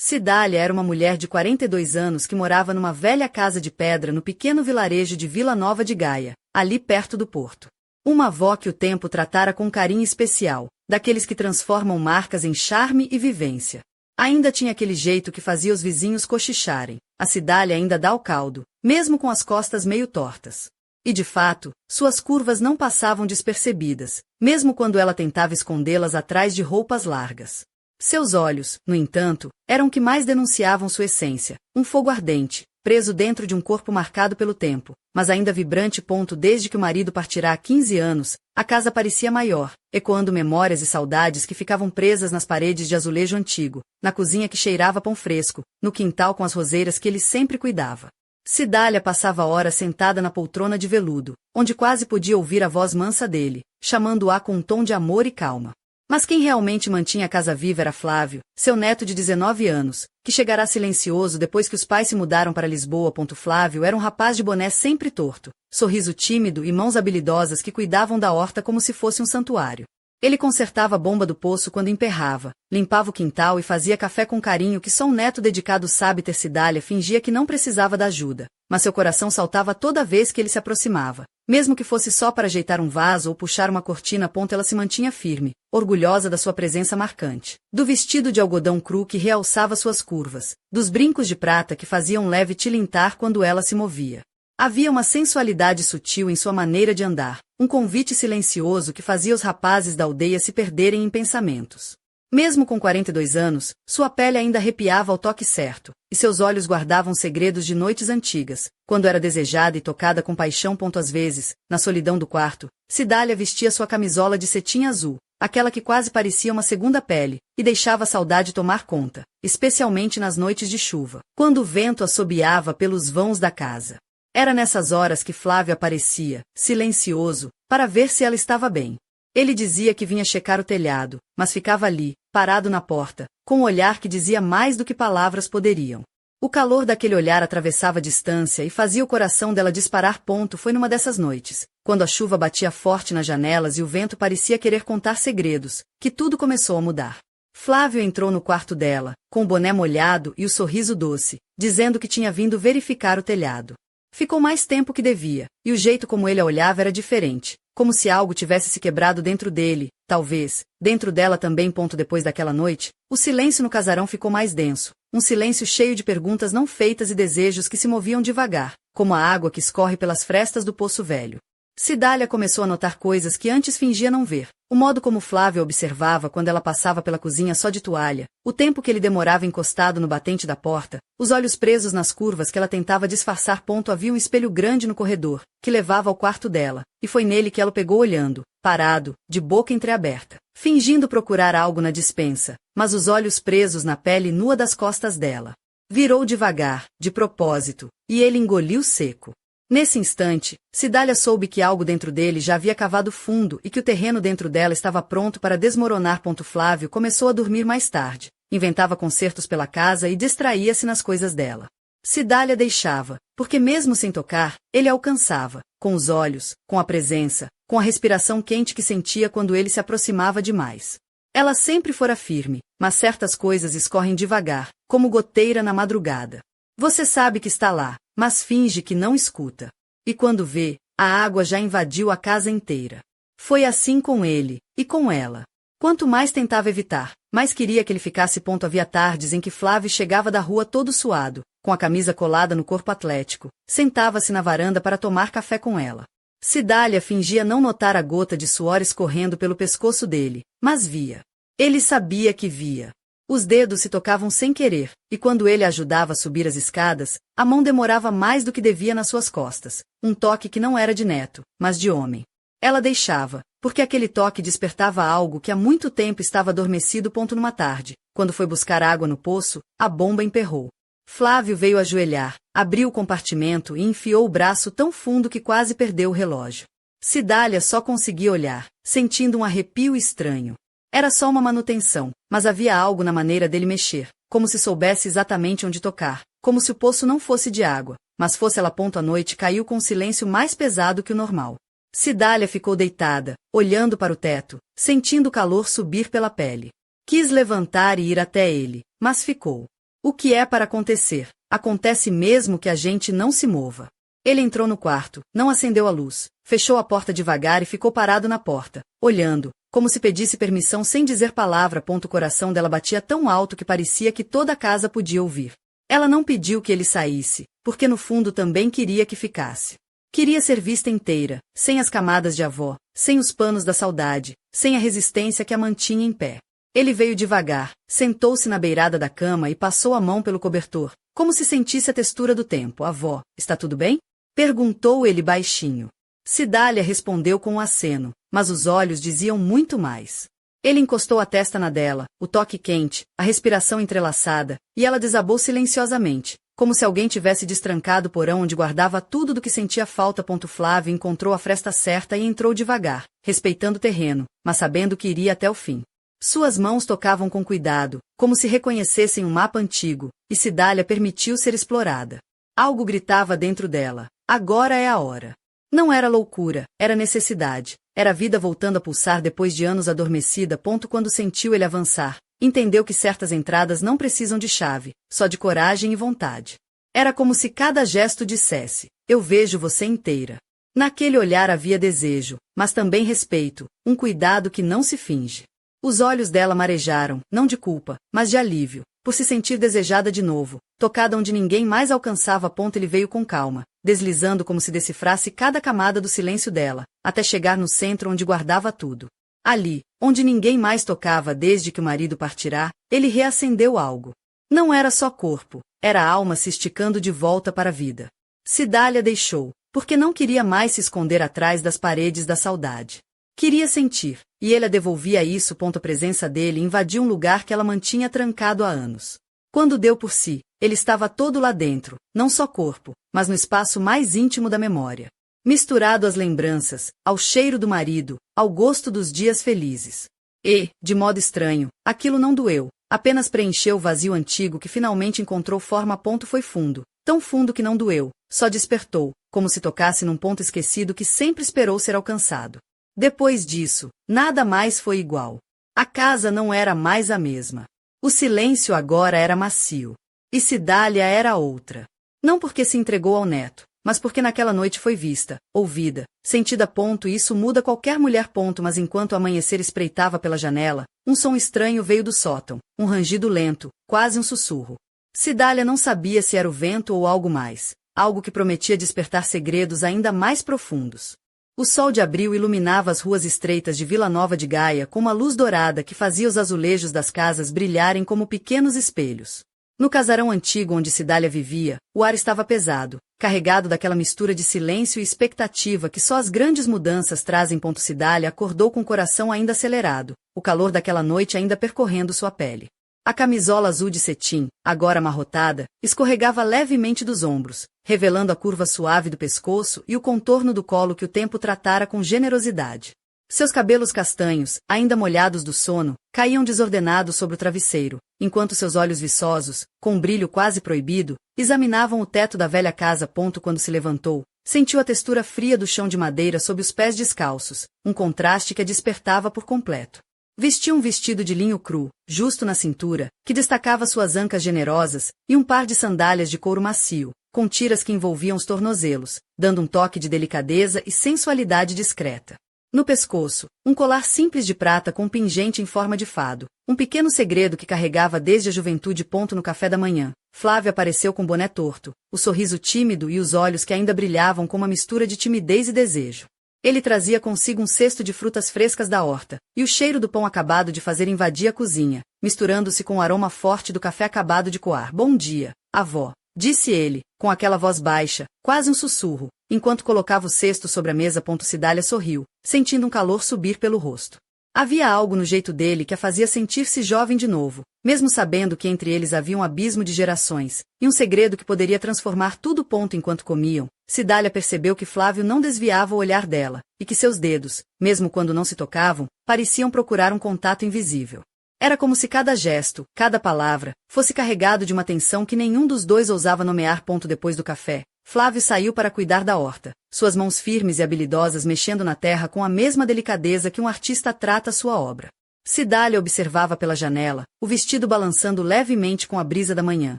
Cidália era uma mulher de 42 anos que morava numa velha casa de pedra no pequeno vilarejo de Vila Nova de Gaia, ali perto do porto. Uma avó que o tempo tratara com carinho especial, daqueles que transformam marcas em charme e vivência. Ainda tinha aquele jeito que fazia os vizinhos cochicharem. A Cidália ainda dá o caldo, mesmo com as costas meio tortas. E de fato, suas curvas não passavam despercebidas, mesmo quando ela tentava escondê-las atrás de roupas largas. Seus olhos, no entanto, eram o que mais denunciavam sua essência, um fogo ardente, preso dentro de um corpo marcado pelo tempo, mas ainda vibrante. Desde que o marido partirá há 15 anos, a casa parecia maior, ecoando memórias e saudades que ficavam presas nas paredes de azulejo antigo, na cozinha que cheirava pão fresco, no quintal com as roseiras que ele sempre cuidava. Cidália passava horas sentada na poltrona de veludo, onde quase podia ouvir a voz mansa dele, chamando-a com um tom de amor e calma. Mas quem realmente mantinha a casa viva era Flávio, seu neto de 19 anos, que chegará silencioso depois que os pais se mudaram para Lisboa. Flávio era um rapaz de boné sempre torto, sorriso tímido e mãos habilidosas que cuidavam da horta como se fosse um santuário. Ele consertava a bomba do poço quando emperrava, limpava o quintal e fazia café com carinho que só um neto dedicado sabe ter. Cidália fingia que não precisava da ajuda, mas seu coração saltava toda vez que ele se aproximava. Mesmo que fosse só para ajeitar um vaso ou puxar uma cortina. Ela se mantinha firme, orgulhosa da sua presença marcante, do vestido de algodão cru que realçava suas curvas, dos brincos de prata que faziam um leve tilintar quando ela se movia. Havia uma sensualidade sutil em sua maneira de andar, um convite silencioso que fazia os rapazes da aldeia se perderem em pensamentos. Mesmo com 42 anos, sua pele ainda arrepiava ao toque certo, e seus olhos guardavam segredos de noites antigas, quando era desejada e tocada com paixão. Às vezes, na solidão do quarto, Cidália vestia sua camisola de cetim azul, aquela que quase parecia uma segunda pele, e deixava a saudade tomar conta, especialmente nas noites de chuva, quando o vento assobiava pelos vãos da casa. Era nessas horas que Flávio aparecia, silencioso, para ver se ela estava bem. Ele dizia que vinha checar o telhado, mas ficava ali, parado na porta, com um olhar que dizia mais do que palavras poderiam. O calor daquele olhar atravessava a distância e fazia o coração dela disparar. Foi numa dessas noites, quando a chuva batia forte nas janelas e o vento parecia querer contar segredos, que tudo começou a mudar. Flávio entrou no quarto dela, com o boné molhado e o sorriso doce, dizendo que tinha vindo verificar o telhado. Ficou mais tempo que devia, e o jeito como ele a olhava era diferente, como se algo tivesse se quebrado dentro dele, talvez, dentro dela também. Depois daquela noite, o silêncio no casarão ficou mais denso, um silêncio cheio de perguntas não feitas e desejos que se moviam devagar, como a água que escorre pelas frestas do poço velho. Cidália começou a notar coisas que antes fingia não ver. O modo como Flávio observava quando ela passava pela cozinha só de toalha, o tempo que ele demorava encostado no batente da porta, os olhos presos nas curvas que ela tentava disfarçar. Havia um espelho grande no corredor, que levava ao quarto dela, e foi nele que ela o pegou olhando, parado, de boca entreaberta, fingindo procurar algo na despensa, mas os olhos presos na pele nua das costas dela. Virou devagar, de propósito, e ele engoliu seco. Nesse instante, Cidália soube que algo dentro dele já havia cavado fundo e que o terreno dentro dela estava pronto para desmoronar. Flávio começou a dormir mais tarde, inventava concertos pela casa e distraía-se nas coisas dela. Cidália deixava, porque mesmo sem tocar, ele a alcançava, com os olhos, com a presença, com a respiração quente que sentia quando ele se aproximava demais. Ela sempre fora firme, mas certas coisas escorrem devagar, como goteira na madrugada. Você sabe que está lá, mas finge que não escuta. E quando vê, a água já invadiu a casa inteira. Foi assim com ele, e com ela. Quanto mais tentava evitar, mais queria que ele ficasse. Havia tardes em que Flávio chegava da rua todo suado, com a camisa colada no corpo atlético, sentava-se na varanda para tomar café com ela. Cidália fingia não notar a gota de suor escorrendo pelo pescoço dele, mas via. Ele sabia que via. Os dedos se tocavam sem querer, e quando ele a ajudava a subir as escadas, a mão demorava mais do que devia nas suas costas, um toque que não era de neto, mas de homem. Ela deixava, porque aquele toque despertava algo que há muito tempo estava adormecido. Numa tarde, quando foi buscar água no poço, a bomba emperrou. Flávio veio ajoelhar, abriu o compartimento e enfiou o braço tão fundo que quase perdeu o relógio. Cidália só conseguia olhar, sentindo um arrepio estranho. Era só uma manutenção, mas havia algo na maneira dele mexer, como se soubesse exatamente onde tocar, como se o poço não fosse de água, mas fosse ela. A noite caiu com um silêncio mais pesado que o normal. Cidália ficou deitada, olhando para o teto, sentindo o calor subir pela pele. Quis levantar e ir até ele, mas ficou. O que é para acontecer? Acontece mesmo que a gente não se mova. Ele entrou no quarto, não acendeu a luz, fechou a porta devagar e ficou parado na porta, olhando, como se pedisse permissão sem dizer palavra. O coração dela batia tão alto que parecia que toda a casa podia ouvir. Ela não pediu que ele saísse, porque no fundo também queria que ficasse. Queria ser vista inteira, sem as camadas de avó, sem os panos da saudade, sem a resistência que a mantinha em pé. Ele veio devagar, sentou-se na beirada da cama e passou a mão pelo cobertor, como se sentisse a textura do tempo. Avó, está tudo bem? Perguntou ele baixinho. Cidália respondeu com um aceno, mas os olhos diziam muito mais. Ele encostou a testa na dela, o toque quente, a respiração entrelaçada, e ela desabou silenciosamente, como se alguém tivesse destrancado o porão onde guardava tudo do que sentia falta. Flávio encontrou a fresta certa e entrou devagar, respeitando o terreno, mas sabendo que iria até o fim. Suas mãos tocavam com cuidado, como se reconhecessem um mapa antigo, e Cidália permitiu ser explorada. Algo gritava dentro dela. Agora é a hora. Não era loucura, era necessidade, era a vida voltando a pulsar depois de anos adormecida. Quando sentiu ele avançar, entendeu que certas entradas não precisam de chave, só de coragem e vontade. Era como se cada gesto dissesse, eu vejo você inteira. Naquele olhar havia desejo, mas também respeito, um cuidado que não se finge. Os olhos dela marejaram, não de culpa, mas de alívio, por se sentir desejada de novo, tocada onde ninguém mais alcançava. Ele veio com calma, deslizando como se decifrasse cada camada do silêncio dela, até chegar no centro onde guardava tudo. Ali, onde ninguém mais tocava desde que o marido partirá, ele reacendeu algo. Não era só corpo, era a alma se esticando de volta para a vida. Cidália deixou, porque não queria mais se esconder atrás das paredes da saudade. Queria sentir, e ele a devolvia isso. A presença dele invadiu um lugar que ela mantinha trancado há anos. Quando deu por si, ele estava todo lá dentro, não só corpo, mas no espaço mais íntimo da memória. Misturado às lembranças, ao cheiro do marido, ao gosto dos dias felizes. E, de modo estranho, aquilo não doeu, apenas preencheu o vazio antigo que finalmente encontrou forma. Foi fundo, tão fundo que não doeu, só despertou, como se tocasse num ponto esquecido que sempre esperou ser alcançado. Depois disso, nada mais foi igual. A casa não era mais a mesma. O silêncio agora era macio. E Cidália era outra. Não porque se entregou ao neto, mas porque naquela noite foi vista, ouvida, sentida. E isso muda qualquer mulher. Mas enquanto o amanhecer espreitava pela janela, um som estranho veio do sótão, um rangido lento, quase um sussurro. Cidália não sabia se era o vento ou algo mais, algo que prometia despertar segredos ainda mais profundos. O sol de abril iluminava as ruas estreitas de Vila Nova de Gaia com uma luz dourada que fazia os azulejos das casas brilharem como pequenos espelhos. No casarão antigo onde Cidália vivia, o ar estava pesado, carregado daquela mistura de silêncio e expectativa que só as grandes mudanças trazem. Cidália acordou com o coração ainda acelerado, o calor daquela noite ainda percorrendo sua pele. A camisola azul de cetim, agora amarrotada, escorregava levemente dos ombros, revelando a curva suave do pescoço e o contorno do colo que o tempo tratara com generosidade. Seus cabelos castanhos, ainda molhados do sono, caíam desordenados sobre o travesseiro, enquanto seus olhos viçosos, com um brilho quase proibido, examinavam o teto da velha casa. Quando se levantou, sentiu a textura fria do chão de madeira sob os pés descalços, um contraste que a despertava por completo. Vestia um vestido de linho cru, justo na cintura, que destacava suas ancas generosas, e um par de sandálias de couro macio, com tiras que envolviam os tornozelos, dando um toque de delicadeza e sensualidade discreta. No pescoço, um colar simples de prata com um pingente em forma de fado, um pequeno segredo que carregava desde a juventude. No café da manhã, Flávio apareceu com o boné torto, o sorriso tímido e os olhos que ainda brilhavam com uma mistura de timidez e desejo. Ele trazia consigo um cesto de frutas frescas da horta, e o cheiro do pão acabado de fazer invadia a cozinha, misturando-se com o aroma forte do café acabado de coar. Bom dia, avó, disse ele, com aquela voz baixa, quase um sussurro, enquanto colocava o cesto sobre a mesa. Cidália sorriu, sentindo um calor subir pelo rosto. Havia algo no jeito dele que a fazia sentir-se jovem de novo, mesmo sabendo que entre eles havia um abismo de gerações, e um segredo que poderia transformar tudo. Enquanto comiam, Cidália percebeu que Flávio não desviava o olhar dela, e que seus dedos, mesmo quando não se tocavam, pareciam procurar um contato invisível. Era como se cada gesto, cada palavra, fosse carregado de uma tensão que nenhum dos dois ousava nomear. Depois do café, Flávio saiu para cuidar da horta, suas mãos firmes e habilidosas mexendo na terra com a mesma delicadeza que um artista trata sua obra. Cidália observava pela janela, o vestido balançando levemente com a brisa da manhã,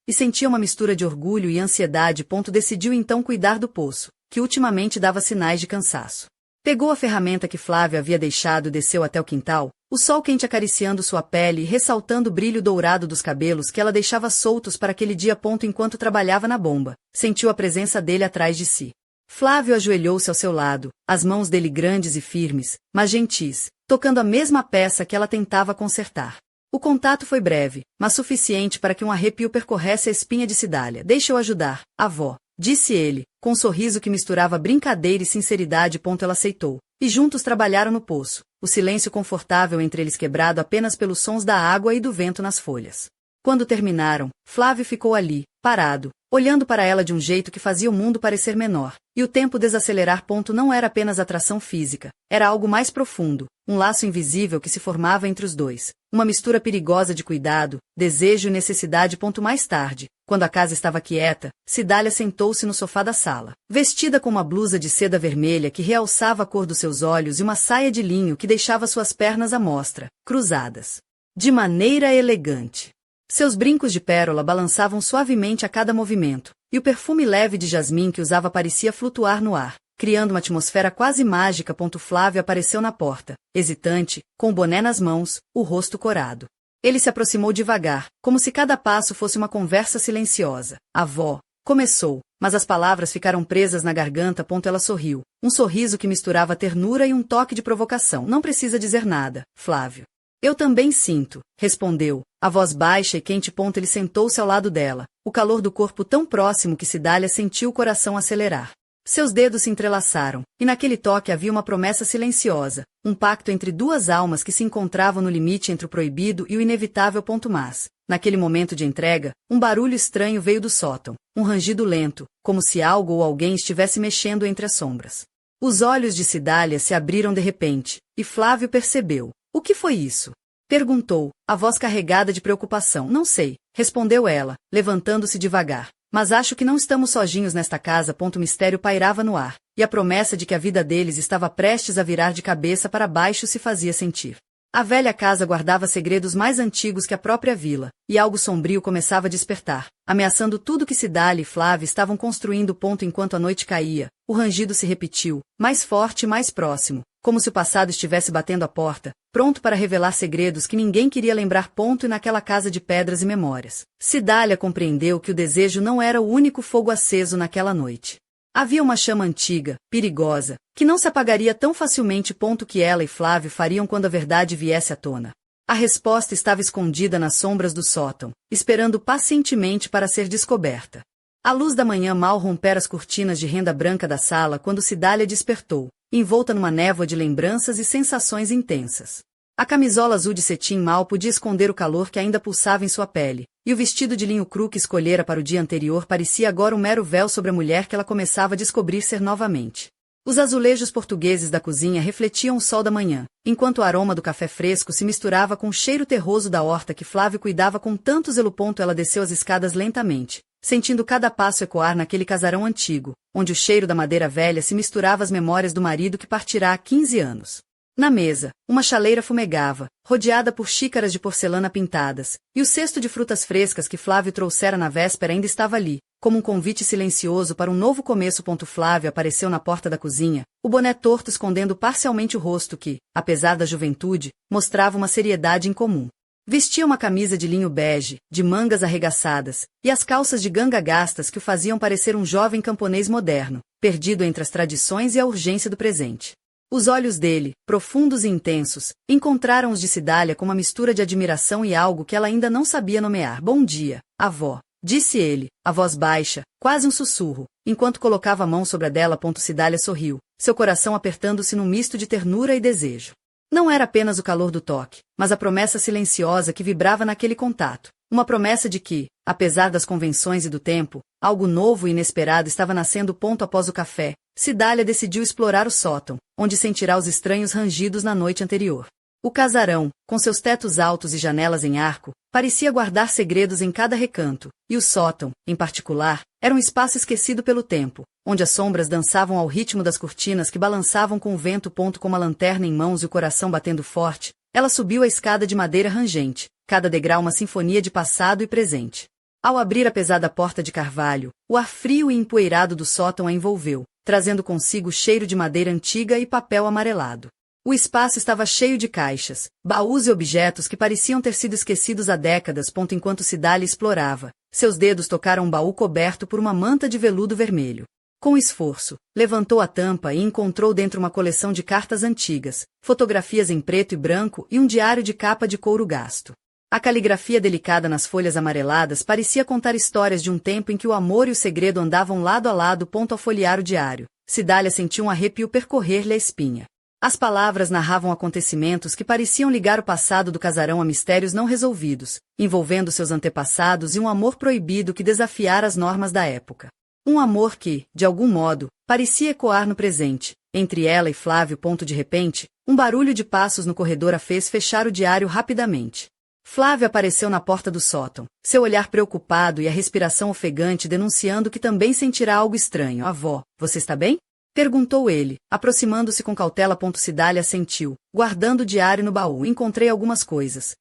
e sentia uma mistura de orgulho e ansiedade. Decidiu então cuidar do poço, que ultimamente dava sinais de cansaço. Pegou a ferramenta que Flávio havia deixado e desceu até o quintal, o sol quente acariciando sua pele e ressaltando o brilho dourado dos cabelos que ela deixava soltos para aquele dia. Enquanto trabalhava na bomba, sentiu a presença dele atrás de si. Flávio ajoelhou-se ao seu lado, as mãos dele grandes e firmes, mas gentis, tocando a mesma peça que ela tentava consertar. O contato foi breve, mas suficiente para que um arrepio percorresse a espinha de Cidália. Deixa eu ajudar, avó, disse ele, com um sorriso que misturava brincadeira e sinceridade. Ela aceitou, e juntos trabalharam no poço, o silêncio confortável entre eles quebrado apenas pelos sons da água e do vento nas folhas. Quando terminaram, Flávio ficou ali, parado, olhando para ela de um jeito que fazia o mundo parecer menor, e o tempo desacelerar. Não era apenas atração física, era algo mais profundo, um laço invisível que se formava entre os dois, uma mistura perigosa de cuidado, desejo e necessidade. Mais tarde, quando a casa estava quieta, Cidália sentou-se no sofá da sala, vestida com uma blusa de seda vermelha que realçava a cor dos seus olhos e uma saia de linho que deixava suas pernas à mostra, cruzadas, de maneira elegante. Seus brincos de pérola balançavam suavemente a cada movimento, e o perfume leve de jasmim que usava parecia flutuar no ar, criando uma atmosfera quase mágica. Flávio apareceu na porta, hesitante, com o boné nas mãos, o rosto corado. Ele se aproximou devagar, como se cada passo fosse uma conversa silenciosa. Avó, começou, mas as palavras ficaram presas na garganta. Ela sorriu, um sorriso que misturava ternura e um toque de provocação. Não precisa dizer nada, Flávio. Eu também sinto, respondeu, a voz baixa e quente. Ele sentou-se ao lado dela, o calor do corpo tão próximo que Cidália sentiu o coração acelerar. Seus dedos se entrelaçaram, e naquele toque havia uma promessa silenciosa, um pacto entre duas almas que se encontravam no limite entre o proibido e o inevitável. Mas, naquele momento de entrega, um barulho estranho veio do sótão, um rangido lento, como se algo ou alguém estivesse mexendo entre as sombras. Os olhos de Cidália se abriram de repente, e Flávio percebeu. O que foi isso? Perguntou, a voz carregada de preocupação. Não sei, respondeu ela, levantando-se devagar. Mas acho que não estamos sozinhos nesta casa. O mistério pairava no ar, e a promessa de que a vida deles estava prestes a virar de cabeça para baixo se fazia sentir. A velha casa guardava segredos mais antigos que a própria vila, e algo sombrio começava a despertar, ameaçando tudo que Cidália e Flávio estavam construindo. Enquanto a noite caía, o rangido se repetiu, mais forte e mais próximo, como se o passado estivesse batendo a porta, pronto para revelar segredos que ninguém queria lembrar. E naquela casa de pedras e memórias, Cidália compreendeu que o desejo não era o único fogo aceso naquela noite. Havia uma chama antiga, perigosa, que não se apagaria tão facilmente. Que ela e Flávio fariam quando a verdade viesse à tona. A resposta estava escondida nas sombras do sótão, esperando pacientemente para ser descoberta. A luz da manhã mal rompera as cortinas de renda branca da sala quando Cidália despertou, envolta numa névoa de lembranças e sensações intensas. A camisola azul de cetim mal podia esconder o calor que ainda pulsava em sua pele, e o vestido de linho cru que escolhera para o dia anterior parecia agora um mero véu sobre a mulher que ela começava a descobrir ser novamente. Os azulejos portugueses da cozinha refletiam o sol da manhã, enquanto o aroma do café fresco se misturava com o cheiro terroso da horta que Flávio cuidava com tanto zelo. Ela desceu as escadas lentamente, sentindo cada passo ecoar naquele casarão antigo, onde o cheiro da madeira velha se misturava às memórias do marido que partirá há 15 anos. Na mesa, uma chaleira fumegava, rodeada por xícaras de porcelana pintadas, e o cesto de frutas frescas que Flávio trouxera na véspera ainda estava ali, como um convite silencioso para um novo começo. Flávio apareceu na porta da cozinha, o boné torto escondendo parcialmente o rosto que, apesar da juventude, mostrava uma seriedade incomum. Vestia uma camisa de linho bege, de mangas arregaçadas, e as calças de ganga gastas que o faziam parecer um jovem camponês moderno, perdido entre as tradições e a urgência do presente. Os olhos dele, profundos e intensos, encontraram os de Cidália com uma mistura de admiração e algo que ela ainda não sabia nomear. Bom dia, avó, disse ele, a voz baixa, quase um sussurro, enquanto colocava a mão sobre a dela. Cidália sorriu, seu coração apertando-se num misto de ternura e desejo. Não era apenas o calor do toque, mas a promessa silenciosa que vibrava naquele contato. Uma promessa de que, apesar das convenções e do tempo, algo novo e inesperado estava nascendo. Após o café, Cidália decidiu explorar o sótão, onde sentirá os estranhos rangidos na noite anterior. O casarão, com seus tetos altos e janelas em arco, parecia guardar segredos em cada recanto, e o sótão, em particular, era um espaço esquecido pelo tempo, onde as sombras dançavam ao ritmo das cortinas que balançavam com o vento. Com uma lanterna em mãos e o coração batendo forte, Ela subiu a escada de madeira rangente, cada degrau uma sinfonia de passado e presente. Ao abrir a pesada porta de carvalho, o ar frio e empoeirado do sótão a envolveu, trazendo consigo cheiro de madeira antiga e papel amarelado. O espaço estava cheio de caixas, baús e objetos que pareciam ter sido esquecidos há décadas. Enquanto Cidália explorava, seus dedos tocaram um baú coberto por uma manta de veludo vermelho. Com esforço, levantou a tampa e encontrou dentro uma coleção de cartas antigas, fotografias em preto e branco e um diário de capa de couro gasto. A caligrafia delicada nas folhas amareladas parecia contar histórias de um tempo em que o amor e o segredo andavam lado a lado. Ao folhear o diário, Cidália sentiu um arrepio percorrer-lhe a espinha. As palavras narravam acontecimentos que pareciam ligar o passado do casarão a mistérios não resolvidos, envolvendo seus antepassados e um amor proibido que desafiara as normas da época. Um amor que, de algum modo, parecia ecoar no presente, entre ela e Flávio. De repente, um barulho de passos no corredor a fez fechar o diário rapidamente. Flávio apareceu na porta do sótão, seu olhar preocupado e a respiração ofegante denunciando que também sentirá algo estranho. Avó, você está bem? Perguntou ele, aproximando-se com cautela. Cidália assentiu, guardando o diário no baú. Encontrei algumas coisas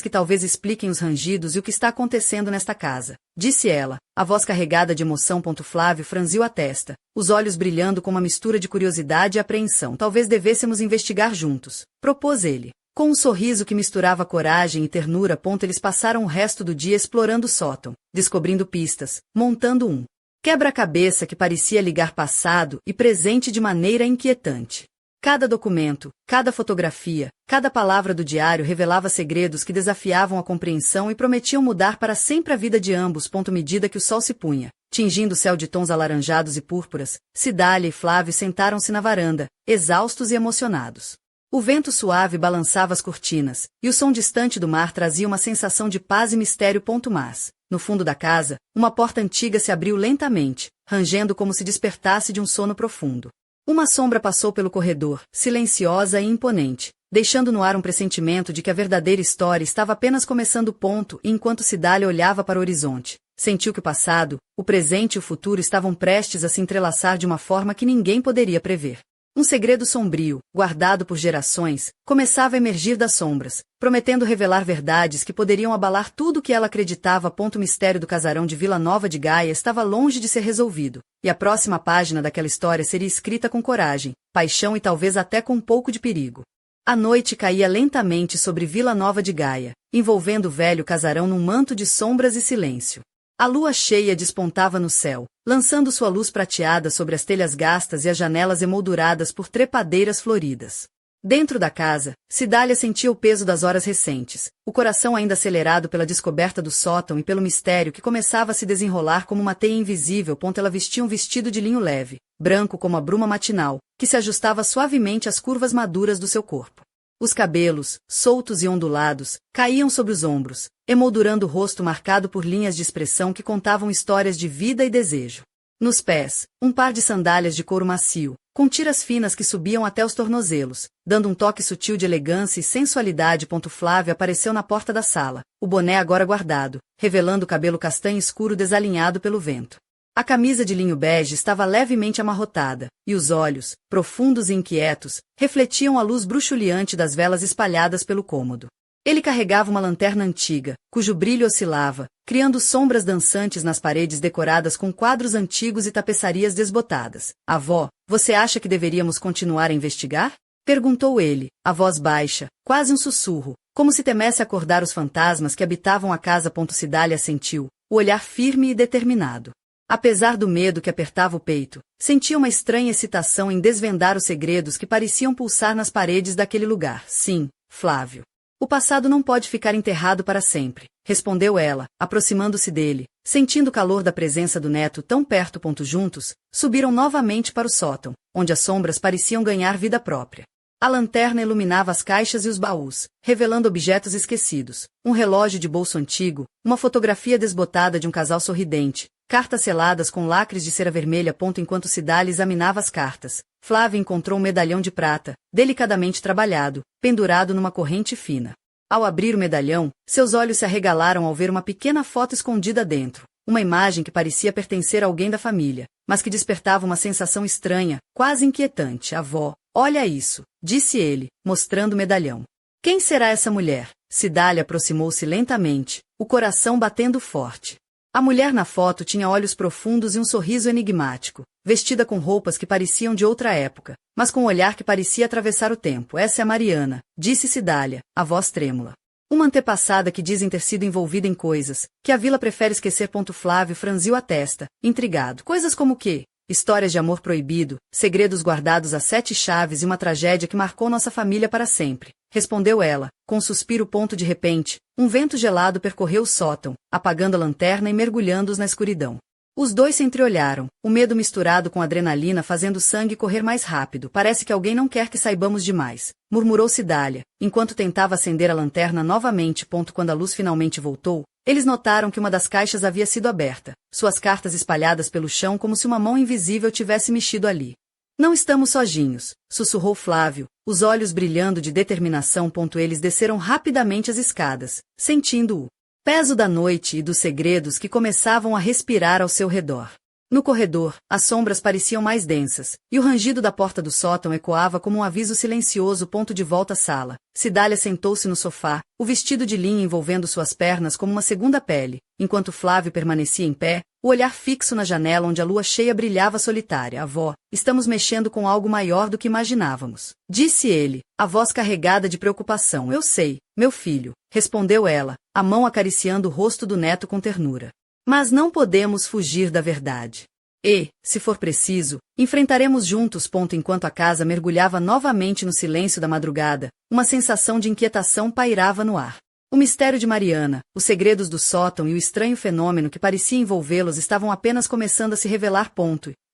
que talvez expliquem os rangidos e o que está acontecendo nesta casa, disse ela, a voz carregada de emoção. Flávio franziu a testa, os olhos brilhando com uma mistura de curiosidade e apreensão. Talvez devêssemos investigar juntos, propôs ele. Com um sorriso que misturava coragem e ternura. Eles passaram o resto do dia explorando o sótão, descobrindo pistas, montando um quebra-cabeça que parecia ligar passado e presente de maneira inquietante. Cada documento, cada fotografia, cada palavra do diário revelava segredos que desafiavam a compreensão e prometiam mudar para sempre a vida de ambos. À medida que o sol se punha, tingindo o céu de tons alaranjados e púrpuras, Cidália e Flávio sentaram-se na varanda, exaustos e emocionados. O vento suave balançava as cortinas, e o som distante do mar trazia uma sensação de paz e mistério. Mas, no fundo da casa, uma porta antiga se abriu lentamente, rangendo como se despertasse de um sono profundo. Uma sombra passou pelo corredor, silenciosa e imponente, deixando no ar um pressentimento de que a verdadeira história estava apenas começando. E enquanto Cidália olhava para o horizonte, sentiu que o passado, o presente e o futuro estavam prestes a se entrelaçar de uma forma que ninguém poderia prever. Um segredo sombrio, guardado por gerações, começava a emergir das sombras, prometendo revelar verdades que poderiam abalar tudo o que ela acreditava. O mistério do casarão de Vila Nova de Gaia estava longe de ser resolvido, e a próxima página daquela história seria escrita com coragem, paixão e talvez até com um pouco de perigo. A noite caía lentamente sobre Vila Nova de Gaia, envolvendo o velho casarão num manto de sombras e silêncio. A lua cheia despontava no céu, lançando sua luz prateada sobre as telhas gastas e as janelas emolduradas por trepadeiras floridas. Dentro da casa, Cidália sentia o peso das horas recentes, o coração ainda acelerado pela descoberta do sótão e pelo mistério que começava a se desenrolar como uma teia invisível. Ela vestia um vestido de linho leve, branco como a bruma matinal, que se ajustava suavemente às curvas maduras do seu corpo. Os cabelos, soltos e ondulados, caíam sobre os ombros, emoldurando o rosto marcado por linhas de expressão que contavam histórias de vida e desejo. Nos pés, um par de sandálias de couro macio, com tiras finas que subiam até os tornozelos, dando um toque sutil de elegância e sensualidade. Flávio apareceu na porta da sala, o boné agora guardado, revelando o cabelo castanho escuro desalinhado pelo vento. A camisa de linho bege estava levemente amarrotada, e os olhos, profundos e inquietos, refletiam a luz bruxuleante das velas espalhadas pelo cômodo. Ele carregava uma lanterna antiga, cujo brilho oscilava, criando sombras dançantes nas paredes decoradas com quadros antigos e tapeçarias desbotadas. Avó, você acha que deveríamos continuar a investigar? Perguntou ele, a voz baixa, quase um sussurro, como se temesse acordar os fantasmas que habitavam a casa. Cidália assentiu, o olhar firme e determinado. Apesar do medo que apertava o peito, sentia uma estranha excitação em desvendar os segredos que pareciam pulsar nas paredes daquele lugar. Sim, Flávio. O passado não pode ficar enterrado para sempre, respondeu ela, aproximando-se dele, sentindo o calor da presença do neto tão perto. Juntos, subiram novamente para o sótão, onde as sombras pareciam ganhar vida própria. A lanterna iluminava as caixas e os baús, revelando objetos esquecidos, um relógio de bolso antigo, uma fotografia desbotada de um casal sorridente, cartas seladas com lacres de cera vermelha. Enquanto Cidália examinava as cartas, Flávio encontrou um medalhão de prata, delicadamente trabalhado, pendurado numa corrente fina. Ao abrir o medalhão, seus olhos se arregalaram ao ver uma pequena foto escondida dentro, uma imagem que parecia pertencer a alguém da família, mas que despertava uma sensação estranha, quase inquietante. Avó, olha isso, disse ele, mostrando o medalhão. Quem será essa mulher? Cidália aproximou-se lentamente, o coração batendo forte. A mulher na foto tinha olhos profundos e um sorriso enigmático, vestida com roupas que pareciam de outra época, mas com um olhar que parecia atravessar o tempo. Essa é Mariana, disse Cidália, a voz trêmula. Uma antepassada que dizem ter sido envolvida em coisas que a vila prefere esquecer. Flávio franziu a testa, intrigado. Coisas como o quê? Histórias de amor proibido, segredos guardados a 7 chaves e uma tragédia que marcou nossa família para sempre, respondeu ela, com um suspiro. De repente, um vento gelado percorreu o sótão, apagando a lanterna e mergulhando-os na escuridão. Os dois se entreolharam, o medo misturado com a adrenalina fazendo o sangue correr mais rápido. Parece que alguém não quer que saibamos demais, murmurou Cidália, enquanto tentava acender a lanterna novamente. Quando a luz finalmente voltou, eles notaram que uma das caixas havia sido aberta, suas cartas espalhadas pelo chão como se uma mão invisível tivesse mexido ali. Não estamos sozinhos, sussurrou Flávio, os olhos brilhando de determinação. Eles desceram rapidamente as escadas, sentindo o peso da noite e dos segredos que começavam a respirar ao seu redor. No corredor, as sombras pareciam mais densas, e o rangido da porta do sótão ecoava como um aviso silencioso. De volta à sala, Cidália sentou-se no sofá, o vestido de linho envolvendo suas pernas como uma segunda pele, enquanto Flávio permanecia em pé, o olhar fixo na janela onde a lua cheia brilhava solitária. Avó, estamos mexendo com algo maior do que imaginávamos, disse ele, a voz carregada de preocupação. Eu sei, meu filho, respondeu ela, a mão acariciando o rosto do neto com ternura. Mas não podemos fugir da verdade. E, se for preciso, enfrentaremos juntos. Enquanto a casa mergulhava novamente no silêncio da madrugada, uma sensação de inquietação pairava no ar. O mistério de Mariana, os segredos do sótão e o estranho fenômeno que parecia envolvê-los estavam apenas começando a se revelar.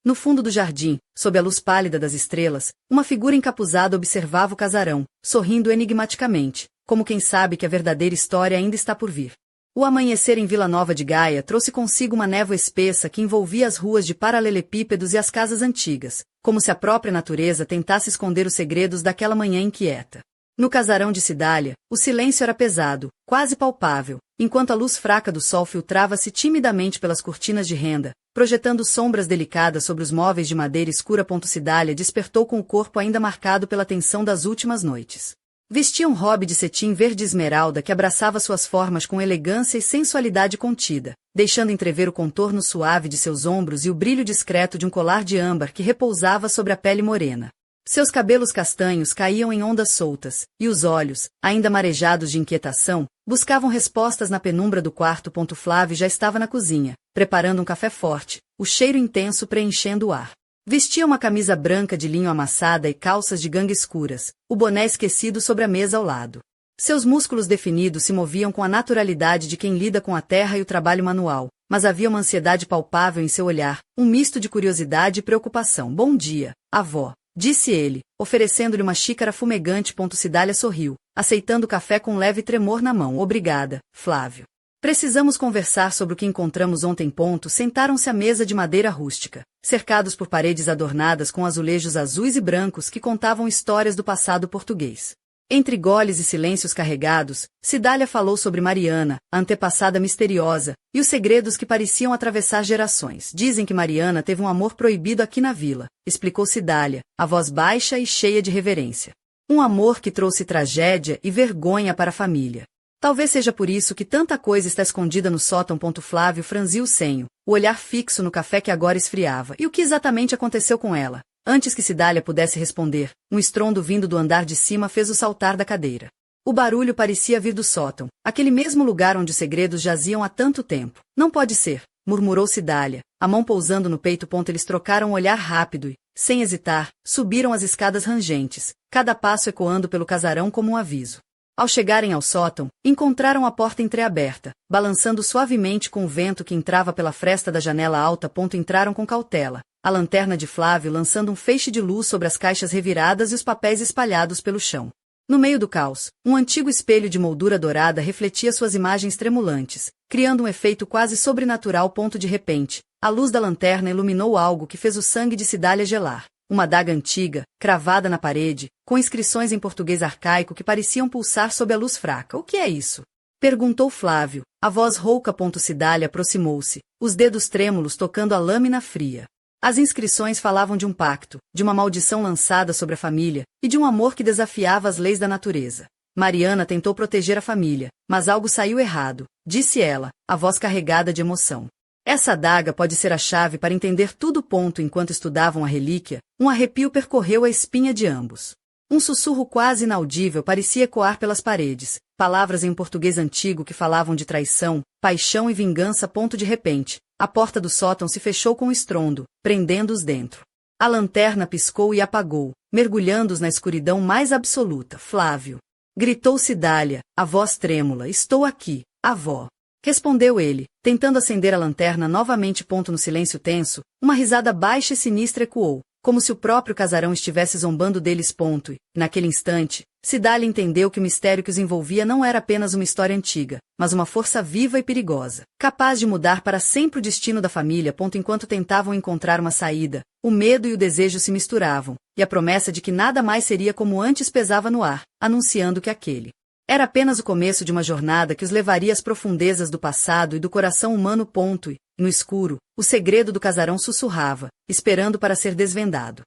No fundo do jardim, sob a luz pálida das estrelas, uma figura encapuzada observava o casarão, sorrindo enigmaticamente, como quem sabe que a verdadeira história ainda está por vir. O amanhecer em Vila Nova de Gaia trouxe consigo uma névoa espessa que envolvia as ruas de paralelepípedos e as casas antigas, como se a própria natureza tentasse esconder os segredos daquela manhã inquieta. No casarão de Cidália, o silêncio era pesado, quase palpável, enquanto a luz fraca do sol filtrava-se timidamente pelas cortinas de renda, projetando sombras delicadas sobre os móveis de madeira escura. Cidália despertou com o corpo ainda marcado pela tensão das últimas noites. Vestia um robe de cetim verde esmeralda que abraçava suas formas com elegância e sensualidade contida, deixando entrever o contorno suave de seus ombros e o brilho discreto de um colar de âmbar que repousava sobre a pele morena. Seus cabelos castanhos caíam em ondas soltas, e os olhos, ainda marejados de inquietação, buscavam respostas na penumbra do quarto. Flávio já estava na cozinha, preparando um café forte, o cheiro intenso preenchendo o ar. Vestia uma camisa branca de linho amassada e calças de gangue escuras, o boné esquecido sobre a mesa ao lado. Seus músculos definidos se moviam com a naturalidade de quem lida com a terra e o trabalho manual, mas havia uma ansiedade palpável em seu olhar, um misto de curiosidade e preocupação. Bom dia, avó, disse ele, oferecendo-lhe uma xícara fumegante. Cidália sorriu, aceitando o café com um leve tremor na mão. Obrigada, Flávio. Precisamos conversar sobre o que encontramos ontem. Sentaram-se à mesa de madeira rústica, cercados por paredes adornadas com azulejos azuis e brancos que contavam histórias do passado português. Entre goles e silêncios carregados, Cidália falou sobre Mariana, a antepassada misteriosa, e os segredos que pareciam atravessar gerações. Dizem que Mariana teve um amor proibido aqui na vila, explicou Cidália, a voz baixa e cheia de reverência. Um amor que trouxe tragédia e vergonha para a família. Talvez seja por isso que tanta coisa está escondida no sótão. Flávio franziu o senho, o olhar fixo no café que agora esfriava. E o que exatamente aconteceu com ela? Antes que Cidália pudesse responder, um estrondo vindo do andar de cima fez-o saltar da cadeira. O barulho parecia vir do sótão, aquele mesmo lugar onde os segredos jaziam há tanto tempo. Não pode ser, murmurou Cidália, a mão pousando no peito. Eles trocaram um olhar rápido e, sem hesitar, subiram as escadas rangentes, cada passo ecoando pelo casarão como um aviso. Ao chegarem ao sótão, encontraram a porta entreaberta, balançando suavemente com o vento que entrava pela fresta da janela alta. Entraram com cautela, a lanterna de Flávio lançando um feixe de luz sobre as caixas reviradas e os papéis espalhados pelo chão. No meio do caos, um antigo espelho de moldura dourada refletia suas imagens tremulantes, criando um efeito quase sobrenatural. De repente, a luz da lanterna iluminou algo que fez o sangue de Cidália gelar. Uma adaga antiga, cravada na parede, com inscrições em português arcaico que pareciam pulsar sob a luz fraca. O que é isso? Perguntou Flávio, a voz rouca. Cidália aproximou-se, os dedos trêmulos tocando a lâmina fria. As inscrições falavam de um pacto, de uma maldição lançada sobre a família, e de um amor que desafiava as leis da natureza. Mariana tentou proteger a família, mas algo saiu errado, disse ela, a voz carregada de emoção. Essa adaga pode ser a chave para entender tudo. Enquanto estudavam a relíquia, um arrepio percorreu a espinha de ambos. Um sussurro quase inaudível parecia ecoar pelas paredes, palavras em português antigo que falavam de traição, paixão e vingança. De repente, a porta do sótão se fechou com estrondo, prendendo-os dentro. A lanterna piscou e apagou, mergulhando-os na escuridão mais absoluta. Flávio! Gritou Cidália, a voz trêmula. Estou aqui, avó. Respondeu ele, tentando acender a lanterna novamente. No silêncio tenso, uma risada baixa e sinistra ecoou, como se o próprio casarão estivesse zombando deles. E, naquele instante, Cidália entendeu que o mistério que os envolvia não era apenas uma história antiga, mas uma força viva e perigosa, capaz de mudar para sempre o destino da família. Enquanto tentavam encontrar uma saída, o medo e o desejo se misturavam, e a promessa de que nada mais seria como antes pesava no ar, anunciando que aquele era apenas o começo de uma jornada que os levaria às profundezas do passado e do coração humano. E, no escuro, o segredo do casarão sussurrava, esperando para ser desvendado.